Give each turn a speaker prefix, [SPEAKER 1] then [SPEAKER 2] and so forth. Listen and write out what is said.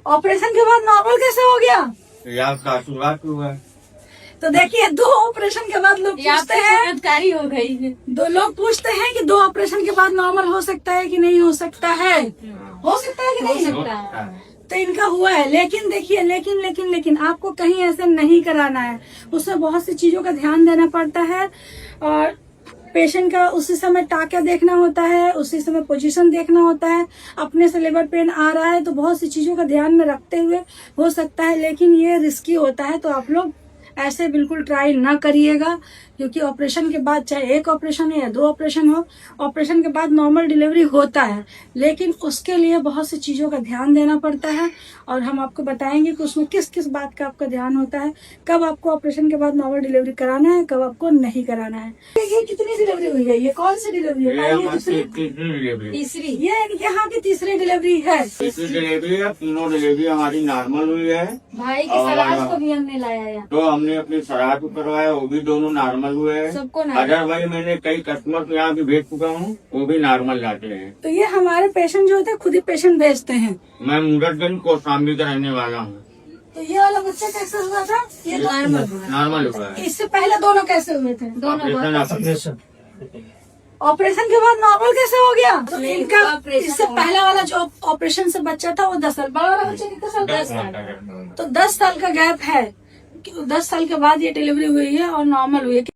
[SPEAKER 1] Operation के बाद normal कैसे हो गया?
[SPEAKER 2] ये आपका आशीर्वाद हुआ है।
[SPEAKER 1] तो देखिए, 2 ऑपरेशन के बाद लोग पूछते हैं,
[SPEAKER 3] चमत्कारी हो गई है।
[SPEAKER 1] 2 लोग पूछते हैं कि 2 ऑपरेशन के बाद नॉर्मल हो सकता है कि नहीं हो सकता है, हो सकता है कि नहीं
[SPEAKER 3] हो
[SPEAKER 1] हो
[SPEAKER 3] सकता
[SPEAKER 1] सकता
[SPEAKER 3] है।
[SPEAKER 1] तो इनका हुआ है। लेकिन देखिए, लेकिन आपको कहीं ऐसे नहीं कराना है। उसमें बहुत सी चीजों का ध्यान देना पड़ता है और पेशेंट का उसी समय टाका देखना होता है, उसी समय पोजीशन देखना होता है। अपने से लेबर पेन आ रहा है तो बहुत सी चीजों का ध्यान में रखते हुए हो सकता है, लेकिन ये रिस्की होता है। तो आप लोग ऐसे बिल्कुल ट्राई ना करिएगा, क्योंकि ऑपरेशन के बाद चाहे 1 ऑपरेशन है या 2 ऑपरेशन हो, ऑपरेशन के बाद नॉर्मल डिलीवरी होता है, लेकिन उसके लिए बहुत सी चीजों का ध्यान देना पड़ता है। और हम आपको बताएंगे कि उसमें किस किस बात का आपका ध्यान होता है, कब आपको ऑपरेशन के बाद नॉर्मल डिलीवरी कराना है, कब आपको नहीं कराना है। ये कितनी डिलीवरी हुई है? ये कौन सी डिलीवरी
[SPEAKER 2] ये
[SPEAKER 1] है?
[SPEAKER 2] हमारी तीसरी डिलीवरी।
[SPEAKER 3] तीसरी।
[SPEAKER 1] ये यहाँ की तीसरी डिलीवरी है।
[SPEAKER 2] तीसरी डिलीवरी है। तीनों डिलीवरी हमारी नॉर्मल हुई है।
[SPEAKER 3] भाई की सलाह को भी हमने लाया है।
[SPEAKER 2] तो हमने अपनी शराब को करवाया, वो भी दोनों नॉर्मल हुए हैं।
[SPEAKER 3] सबको
[SPEAKER 2] अदरवाइज मैंने कई कस्टमर को यहाँ भी भेज चुका हूँ, वो भी नॉर्मल जाते हैं।
[SPEAKER 1] तो ये हमारे पेशेंट जो होते हैं खुद ही पेशेंट भेजते हैं।
[SPEAKER 2] मैं मुजफ्फरगंज कौशाम्बी का रहने वाला हूँ।
[SPEAKER 1] तो ये वाला बच्चा कैसे हुआ था? ये
[SPEAKER 2] नॉर्मल हुआ है।
[SPEAKER 1] इससे पहले दोनों कैसे हुए थे?
[SPEAKER 2] ऑपरेशन
[SPEAKER 1] ऑपरेशन के बाद नॉर्मल कैसे हो गया? तो इनका
[SPEAKER 3] ऑपरेशन
[SPEAKER 1] इससे पहला वाला जो ऑपरेशन से बच्चा था वो 10 साल, बड़ा वाला बच्चा कितना साल? 10 साल। तो 10 साल का गैप है। 10 साल के बाद ये डिलीवरी हुई है और नॉर्मल हुई है।